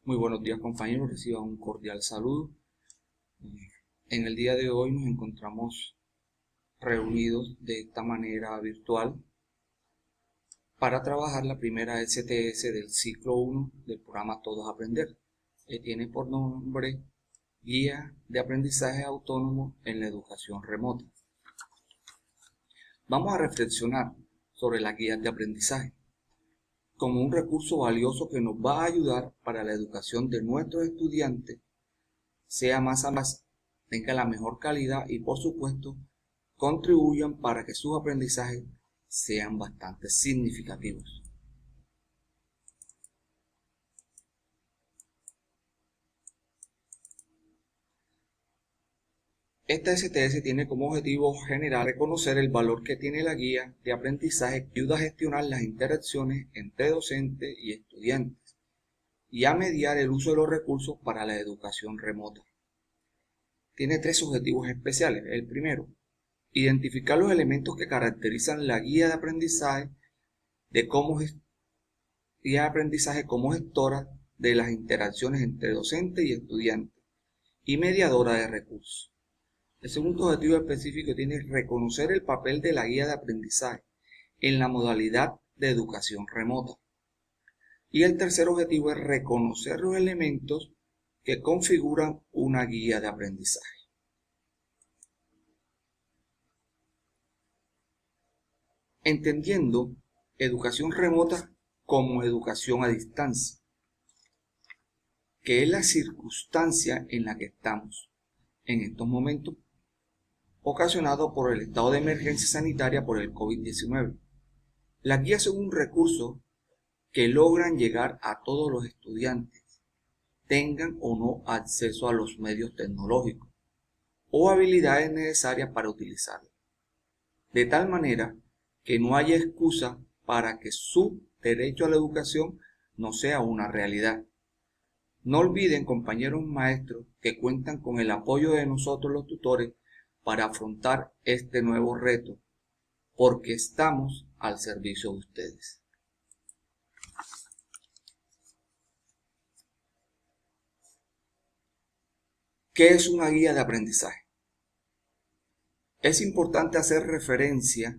Muy buenos días, compañeros, reciban un cordial saludo. En el día de hoy nos encontramos reunidos de esta manera virtual para trabajar la primera STS del ciclo 1 del programa Todos Aprender, que tiene por nombre Guía de Aprendizaje Autónomo en la Educación Remota. Vamos a reflexionar sobre las guías de aprendizaje como un recurso valioso que nos va a ayudar para la educación de nuestros estudiantes, sea más a más, tenga la mejor calidad y por supuesto contribuyan para que sus aprendizajes sean bastante significativos. Esta STS tiene como objetivo general reconocer el valor que tiene la guía de aprendizaje que ayuda a gestionar las interacciones entre docentes y estudiantes y a mediar el uso de los recursos para la educación remota. Tiene tres objetivos especiales. El primero, identificar los elementos que caracterizan la guía de aprendizaje como gestora de las interacciones entre docente y estudiante y mediadora de recursos. El segundo objetivo específico tiene reconocer el papel de la guía de aprendizaje en la modalidad de educación remota. Y el tercer objetivo es reconocer los elementos que configuran una guía de aprendizaje. Entendiendo educación remota como educación a distancia, que es la circunstancia en la que estamos en estos momentos, ocasionado por el estado de emergencia sanitaria por el COVID-19. Las guías son un recurso que logran llegar a todos los estudiantes, tengan o no acceso a los medios tecnológicos o habilidades necesarias para utilizarlos, de tal manera que no haya excusa para que su derecho a la educación no sea una realidad. No olviden, compañeros maestros, que cuentan con el apoyo de nosotros los tutores para afrontar este nuevo reto, porque estamos al servicio de ustedes. ¿Qué es una guía de aprendizaje? Es importante hacer referencia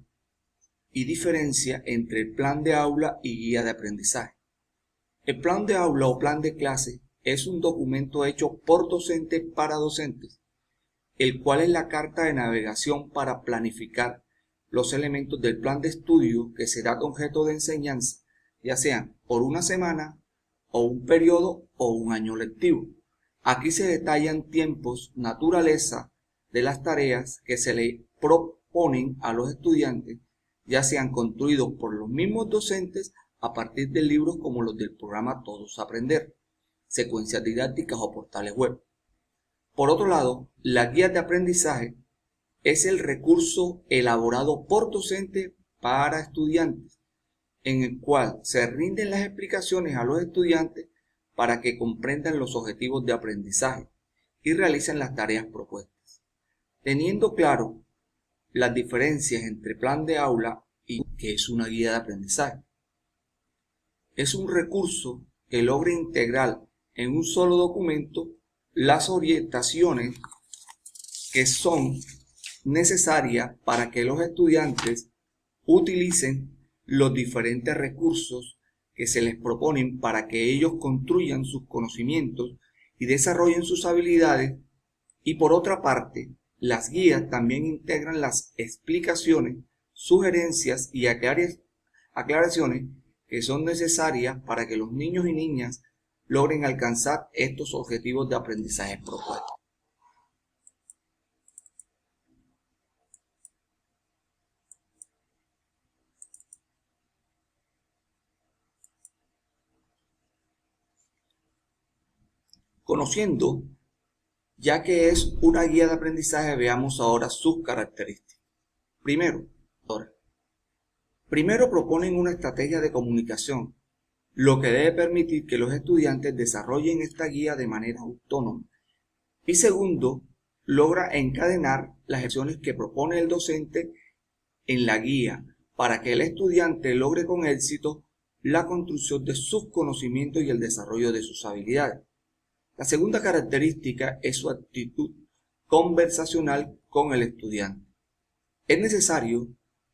y diferencia entre el plan de aula y guía de aprendizaje. El plan de aula o plan de clase es un documento hecho por docentes para docentes, el cual es la carta de navegación para planificar los elementos del plan de estudio que será objeto de enseñanza, ya sean por una semana o un periodo o un año lectivo. Aquí se detallan tiempos, naturaleza de las tareas que se le proponen a los estudiantes, ya sean construidos por los mismos docentes a partir de libros como los del programa Todos Aprender, secuencias didácticas o portales web. Por otro lado, la guía de aprendizaje es el recurso elaborado por docentes para estudiantes, en el cual se rinden las explicaciones a los estudiantes para que comprendan los objetivos de aprendizaje y realicen las tareas propuestas, teniendo claro las diferencias entre plan de aula y que es una guía de aprendizaje. Es un recurso que logra integrar en un solo documento las orientaciones que son necesarias para que los estudiantes utilicen los diferentes recursos que se les proponen para que ellos construyan sus conocimientos y desarrollen sus habilidades. Y por otra parte, las guías también integran las explicaciones, sugerencias y aclaraciones que son necesarias para que los niños y niñas logren alcanzar estos objetivos de aprendizaje propuestos. Conociendo ya que es una guía de aprendizaje, veamos ahora sus características. Primero proponen una estrategia de comunicación, lo que debe permitir que los estudiantes desarrollen esta guía de manera autónoma. Y segundo, logra encadenar las acciones que propone el docente en la guía para que el estudiante logre con éxito la construcción de sus conocimientos y el desarrollo de sus habilidades. La segunda característica es su actitud conversacional con el estudiante. Es necesario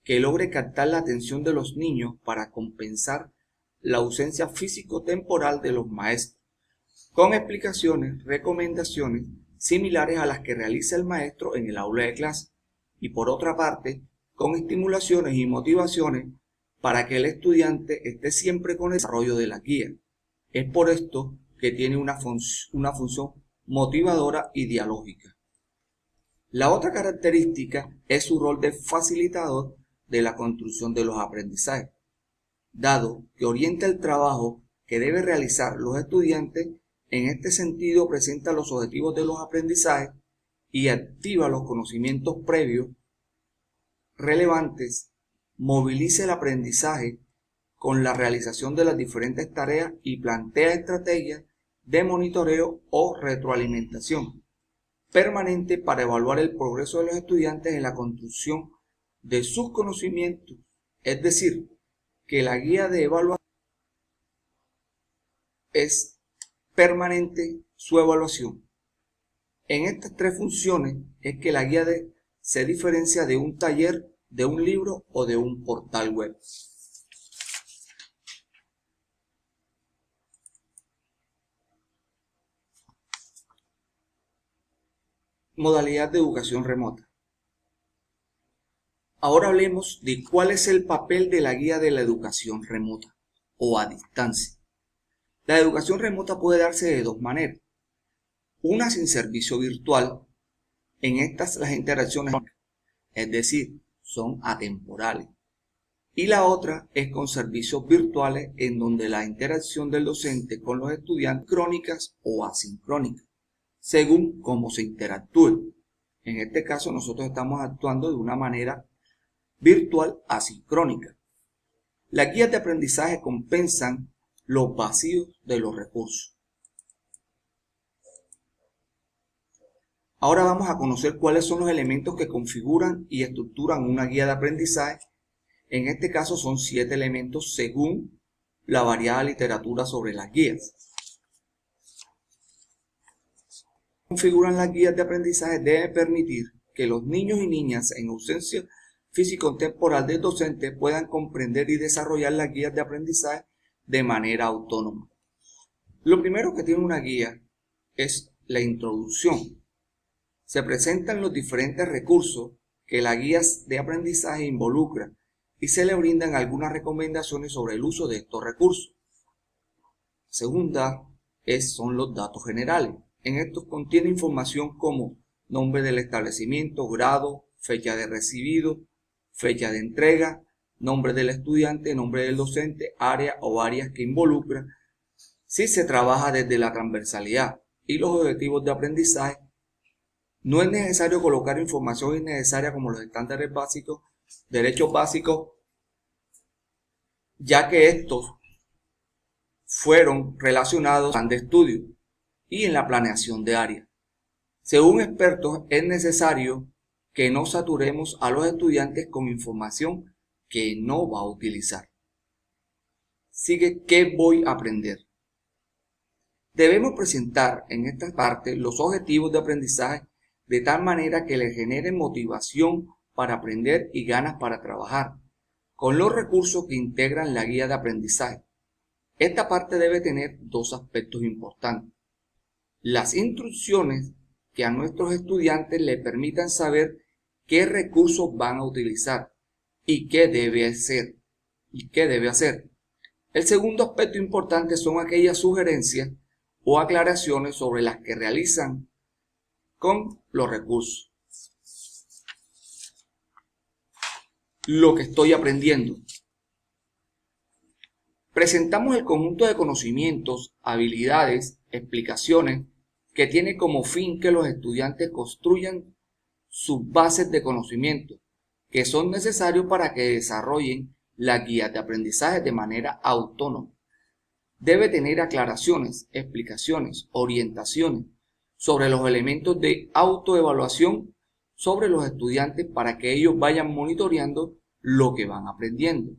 que logre captar la atención de los niños para compensar la ausencia físico-temporal de los maestros, con explicaciones, recomendaciones similares a las que realiza el maestro en el aula de clase, y por otra parte, con estimulaciones y motivaciones para que el estudiante esté siempre con el desarrollo de la guía. Es por esto que tiene una función motivadora y dialógica. La otra característica es su rol de facilitador de la construcción de los aprendizajes, dado que orienta el trabajo que deben realizar los estudiantes. En este sentido, presenta los objetivos de los aprendizajes y activa los conocimientos previos relevantes, moviliza el aprendizaje con la realización de las diferentes tareas y plantea estrategias de monitoreo o retroalimentación permanente para evaluar el progreso de los estudiantes en la construcción de sus conocimientos. Es decir, que la guía de evaluación es permanente su evaluación. En estas tres funciones es que la guía se diferencia de un taller, de un libro o de un portal web. Modalidad de educación remota. Ahora hablemos de cuál es el papel de la guía de la educación remota o a distancia. La educación remota puede darse de dos maneras. Una sin servicio virtual. En estas las interacciones, es decir, son atemporales. Y la otra es con servicios virtuales en donde la interacción del docente con los estudiantes es crónicas o asincrónicas, según cómo se interactúe. En este caso nosotros estamos actuando de una manera virtual asincrónica. Las guías de aprendizaje compensan los vacíos de los recursos. Ahora vamos a conocer cuáles son los elementos que configuran y estructuran una guía de aprendizaje. En este caso son 7 elementos según la variada literatura sobre las guías. Configuran las guías de aprendizaje debe permitir que los niños y niñas en ausencia físico-temporal del docente puedan comprender y desarrollar las guías de aprendizaje de manera autónoma. Lo primero que tiene una guía es la introducción. Se presentan los diferentes recursos que la guía de aprendizaje involucra y se le brindan algunas recomendaciones sobre el uso de estos recursos. Segunda son los datos generales. En estos contiene información como nombre del establecimiento, grado, fecha de recibido, fecha de entrega, nombre del estudiante, nombre del docente, área o áreas que involucra, si se trabaja desde la transversalidad y los objetivos de aprendizaje. No es necesario colocar información innecesaria como los estándares básicos, derechos básicos, ya que estos fueron relacionados al plan de estudio y en la planeación de áreas. Según expertos, es necesario que no saturemos a los estudiantes con información que no va a utilizar. Sigue, ¿qué voy a aprender? Debemos presentar en esta parte los objetivos de aprendizaje de tal manera que les genere motivación para aprender y ganas para trabajar, con los recursos que integran la guía de aprendizaje. Esta parte debe tener dos aspectos importantes. Las instrucciones que a nuestros estudiantes les permitan saber qué recursos van a utilizar y qué debe hacer. El segundo aspecto importante son aquellas sugerencias o aclaraciones sobre las que realizan con los recursos. Lo que estoy aprendiendo. Presentamos el conjunto de conocimientos, habilidades, explicaciones que tiene como fin que los estudiantes construyan sus bases de conocimiento que son necesarios para que desarrollen las guías de aprendizaje de manera autónoma. Debe tener aclaraciones, explicaciones, orientaciones sobre los elementos de autoevaluación sobre los estudiantes para que ellos vayan monitoreando lo que van aprendiendo.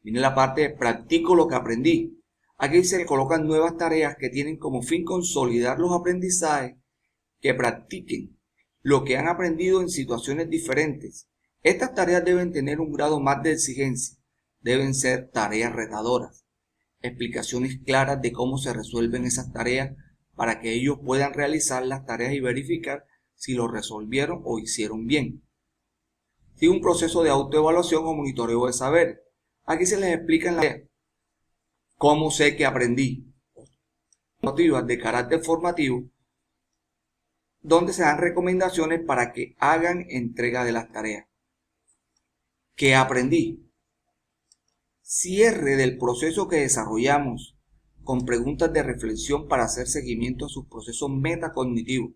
Viene la parte de practico lo que aprendí. Aquí se le colocan nuevas tareas que tienen como fin consolidar los aprendizajes, que practiquen lo que han aprendido en situaciones diferentes. Estas tareas deben tener un grado más de exigencia, deben ser tareas retadoras, explicaciones claras de cómo se resuelven esas tareas para que ellos puedan realizar las tareas y verificar si lo resolvieron o hicieron bien. Sigue un proceso de autoevaluación o monitoreo de saber. Aquí se les explica en la tarea cómo sé que aprendí. Motivos de carácter formativo, donde se dan recomendaciones para que hagan entrega de las tareas. ¿Qué aprendí? Cierre del proceso que desarrollamos con preguntas de reflexión para hacer seguimiento a sus procesos metacognitivos.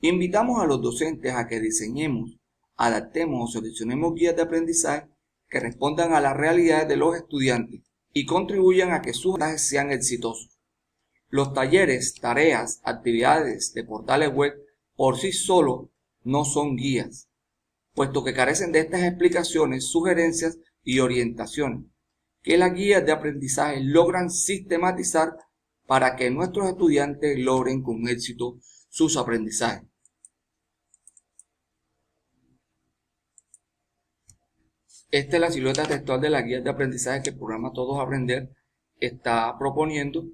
Invitamos a los docentes a que diseñemos, adaptemos o seleccionemos guías de aprendizaje que respondan a las realidades de los estudiantes y contribuyan a que sus aprendizajes sean exitosos. Los talleres, tareas, actividades de portales web por sí solos no son guías, puesto que carecen de estas explicaciones, sugerencias y orientaciones que las guías de aprendizaje logran sistematizar para que nuestros estudiantes logren con éxito sus aprendizajes. Esta es la silueta textual de las guías de aprendizaje que el programa Todos Aprender está proponiendo.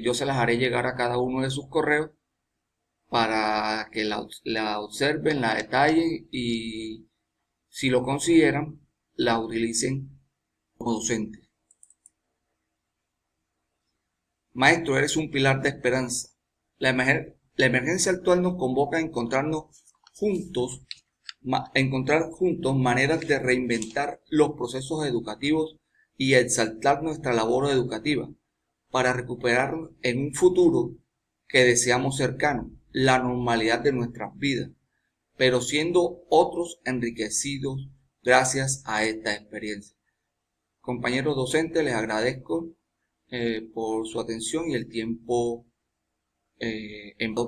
Yo se las haré llegar a cada uno de sus correos para que la observen, la detallen y, si lo consideran, la utilicen como docentes. Maestro, eres un pilar de esperanza. La emergencia actual nos convoca a encontrar juntos maneras de reinventar los procesos educativos y exaltar nuestra labor educativa para recuperar en un futuro que deseamos cercano la normalidad de nuestras vidas, pero siendo otros enriquecidos gracias a esta experiencia. Compañeros docentes, les agradezco por su atención y el tiempo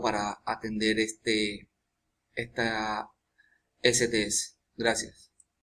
para atender esta STS. Gracias.